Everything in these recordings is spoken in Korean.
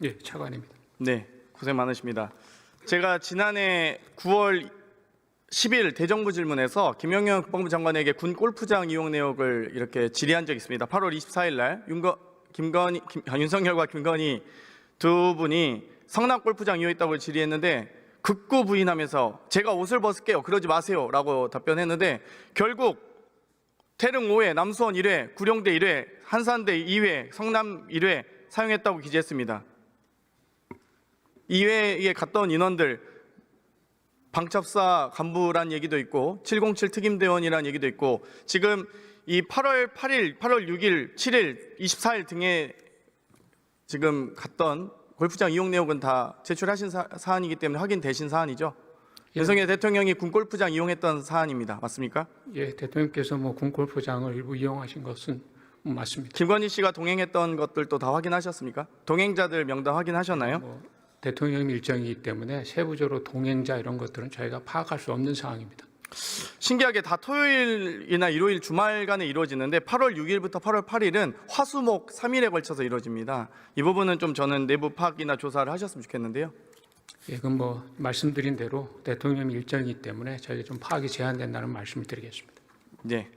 예, 차관입니다. 네, 고생 많으십니다. 제가 지난해 9월 10일 대정부 질문에서 김영현 국방부 장관에게 군 골프장 이용 내역을 이렇게 질의한 적이 있습니다. 8월 24일 날 윤석열과 김건희 두 분이 성남 골프장 이용했다고 질의했는데 극구 부인하면서 제가 옷을 벗을게요. 그러지 마세요. 라고 답변했는데 결국 태릉 5회, 남수원 1회, 구룡대 1회, 한산대 2회, 성남 1회 사용했다고 기재했습니다. 2회에 갔던 인원들 방첩사 간부란 얘기도 있고 707 특임대원이란 얘기도 있고 지금 이 8월 8일, 8월 6일, 7일, 24일 등에 지금 갔던 골프장 이용 내역은 다 제출하신 사안이기 때문에 확인되신 사안이죠. 예. 윤석열 대통령이 군 골프장 이용했던 사안입니다. 맞습니까? 예, 대통령께서 군 골프장을 일부 이용하신 것은 맞습니다. 김건희 씨가 동행했던 것들도 다 확인하셨습니까? 동행자들 명단 확인하셨나요? 대통령 일정이기 때문에 세부적으로 동행자 이런 것들은 저희가 파악할 수 없는 상황입니다. 신기하게 다 토요일이나 일요일 주말간에 이루어지는데 8월 6일부터 8월 8일은 화수목 3일에 걸쳐서 이루어집니다. 이 부분은 좀 저는 내부 파악이나 조사를 하셨으면 좋겠는데요. 예, 그건 말씀드린 대로 대통령 일정이기 때문에 저희가 좀 파악이 제한된다는 말씀을 드리겠습니다. 네,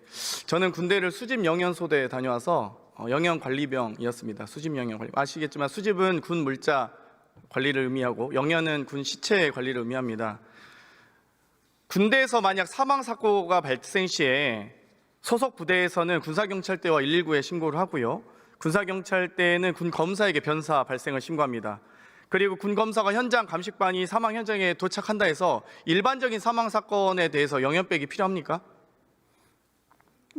저는 군대를 수집 영연소대에 다녀와서 영연관리병이었습니다. 수집 영연관리. 아시겠지만 수집은 군 물자 관리를 의미하고 영연은 군 시체 관리를 의미합니다. 군대에서 만약 사망 사고가 발생 시에 소속 부대에서는 군사경찰대와 119에 신고를 하고요. 군사경찰대는 군검사에게 변사 발생을 신고합니다. 그리고 군검사가 현장 감식반이 사망 현장에 도착한다 해서 일반적인 사망 사건에 대해서 영연백이 필요합니까?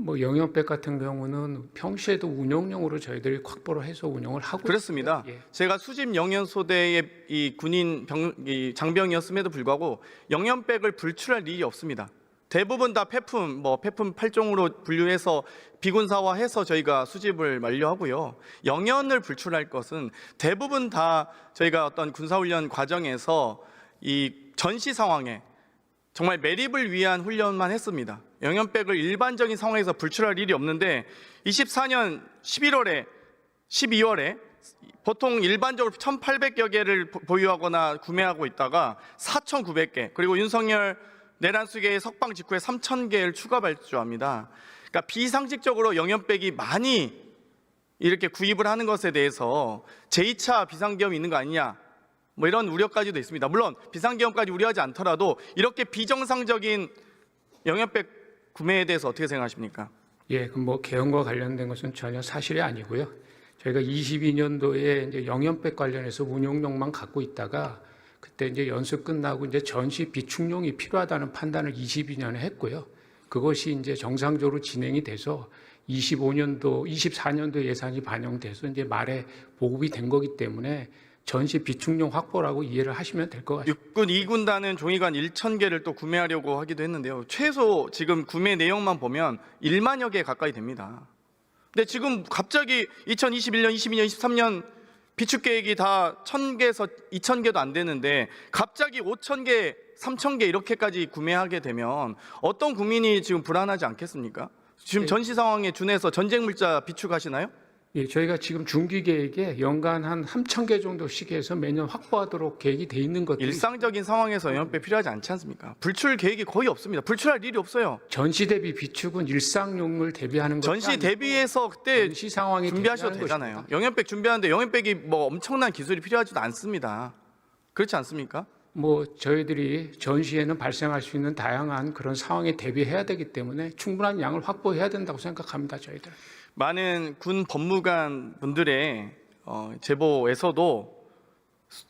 영연백 같은 경우는 평시에도 운영용으로 저희들이 확보를 해서 운영을 하고 그렇습니다. 있어요. 예. 제가 수집 영연소대의 이 군인 장병이었음에도 불구하고 영연백을 불출할 일이 없습니다. 대부분 다 폐품 8종으로 분류해서 비군사화해서 저희가 수집을 완료하고요. 영연을 불출할 것은 대부분 다 저희가 어떤 군사훈련 과정에서 이 전시 상황에 정말 매립을 위한 훈련만 했습니다. 영연백을 일반적인 상황에서 불출할 일이 없는데 24년 11월에 12월에 보통 일반적으로 1,800여 개를 보유하거나 구매하고 있다가 4,900개 그리고 윤석열 내란수계의 석방 직후에 3,000개를 추가 발주합니다. 그러니까 비상식적으로 영연백이 많이 이렇게 구입을 하는 것에 대해서 제2차 비상계엄이 있는 거 아니냐 이런 우려까지도 있습니다. 물론 비상계엄까지 우려하지 않더라도 이렇게 비정상적인 영연백 구매에 대해서 어떻게 생각하십니까? 예, 그럼 계엄과 관련된 것은 전혀 사실이 아니고요. 저희가 22년도에 이제 영연백 관련해서 운용용만 갖고 있다가 그때 이제 연수 끝나고 이제 전시 비축용이 필요하다는 판단을 22년에 했고요. 그것이 이제 정상적으로 진행이 돼서 25년도, 24년도 예산이 반영돼서 이제 말에 보급이 된 거기 때문에 전시 비축용 확보라고 이해를 하시면 될 것 같습니다. 육군 2군단은 종이관 1,000개를 또 구매하려고 하기도 했는데요. 최소 지금 구매 내용만 보면 1만여 개 가까이 됩니다. 근데 지금 갑자기 2021년, 22년, 23년 비축 계획이 다 1,000개에서 2,000개도 안 되는데 갑자기 5,000개, 3,000개 이렇게까지 구매하게 되면 어떤 국민이 지금 불안하지 않겠습니까? 지금 전시 상황에 준해서 전쟁 물자 비축하시나요? 예, 저희가 지금 중기 계획에 연간 한 3,000개 정도씩 해서 매년 확보하도록 계획이 돼 있는 것들이 일상적인 상황에서 영연백 필요하지 않지 않습니까? 불출 계획이 거의 없습니다. 불출할 일이 없어요. 전시 대비 비축은 일상용을 대비하는 것이 전시 대비해서 그때 전시 상황에 준비하셔도 대비하는 되잖아요. 것입니다. 영연백 준비하는데 영연백이 엄청난 기술이 필요하지도 않습니다. 그렇지 않습니까? 저희들이 전시에는 발생할 수 있는 다양한 그런 상황에 대비해야 되기 때문에 충분한 양을 확보해야 된다고 생각합니다. 저희들. 많은 군 법무관 분들의 제보에서도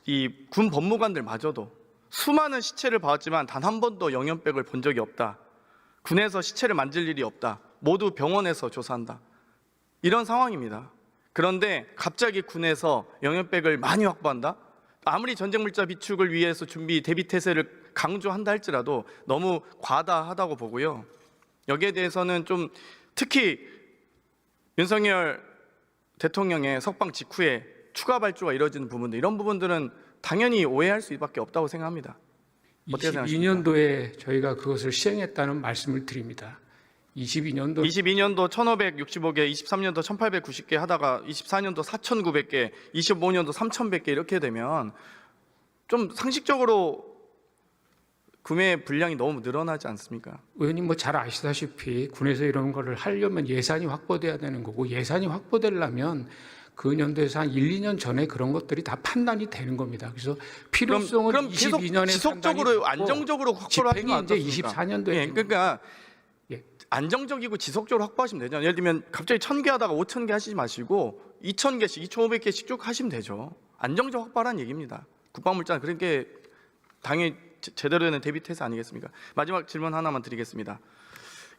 이 군 법무관들마저도 수많은 시체를 봐왔지만 단 한 번도 영연백을 본 적이 없다. 군에서 시체를 만질 일이 없다. 모두 병원에서 조사한다. 이런 상황입니다. 그런데 갑자기 군에서 영연백을 많이 확보한다? 아무리 전쟁물자 비축을 위해서 대비 태세를 강조한다 할지라도 너무 과다하다고 보고요. 여기에 대해서는 좀 특히 윤석열 대통령의 석방 직후에 추가 발주가 이루어지는 부분들, 이런 부분들은 당연히 오해할 수밖에 없다고 생각합니다. 어떻게 생각하십니까? 22년도에 저희가 그것을 시행했다는 말씀을 드립니다. 22년도 22년도 1,565개, 23년도 1,890개 하다가 24년도 4,900개, 25년도 3,100개 이렇게 되면 좀 상식적으로 구매 분량이 너무 늘어나지 않습니까? 의원님 뭐 잘 아시다시피 군에서 이런 거를 하려면 예산이 확보돼야 되는 거고 예산이 확보되려면 그 연도에서 한 1, 2년 전에 그런 것들이 다 판단이 되는 겁니다. 그래서 필요성은 그럼 계속 22년에 지속적으로 안정적으로 확보를 하시면 집행이 이제 어떻습니까? 24년도에 예, 그러니까 예. 안정적이고 지속적으로 확보하시면 되죠. 예를 들면 갑자기 1,000개 하다가 5,000개 하시지 마시고 2,000개씩, 2,500개씩 쭉 하시면 되죠. 안정적 확보라는 얘기입니다. 국방물자 그런 게 당연히 제대로 되는 대비 태세 아니겠습니까? 마지막 질문 하나만 드리겠습니다.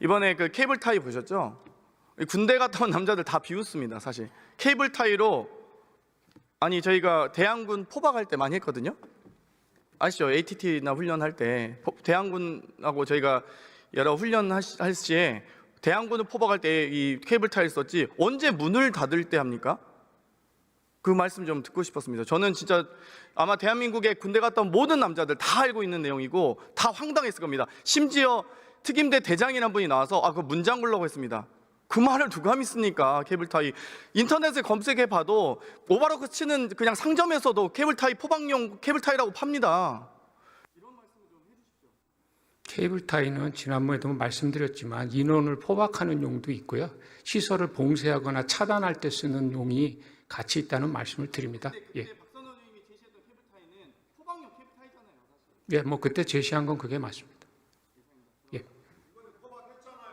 이번에 그 케이블 타이 보셨죠? 군대 갔다 온 남자들 다 비웃습니다. 사실 케이블 타이로 아니 저희가 대항군 포박할 때 많이 했거든요. 아시죠? ATT나 훈련할 때 대항군하고 저희가 여러 훈련할 시에 대항군을 포박할 때 이 케이블 타이를 썼지 언제 문을 닫을 때 합니까? 그 말씀 좀 듣고 싶었습니다. 저는 진짜 아마 대한민국에 군대 갔다 온 모든 남자들 다 알고 있는 내용이고 다 황당했을 겁니다. 심지어 특임대 대장이라는 분이 나와서 그 문장 굴라고 했습니다. 그 말을 누가 믿습니까? 케이블타이 인터넷에 검색해 봐도 오바로크 치는 그냥 상점에서도 케이블타이 포박용 케이블타이라고 팝니다. 케이블타이는 지난번에도 말씀드렸지만 인원을 포박하는 용도 있고요. 시설을 봉쇄하거나 차단할 때 쓰는 용이 같이 있다는 말씀을 드립니다. 예. 박선호 의원님이 제시했던 케이블타이는 포박용 케이블타이잖아요. 예, 뭐 그때 제시한 건 그게 맞습니다.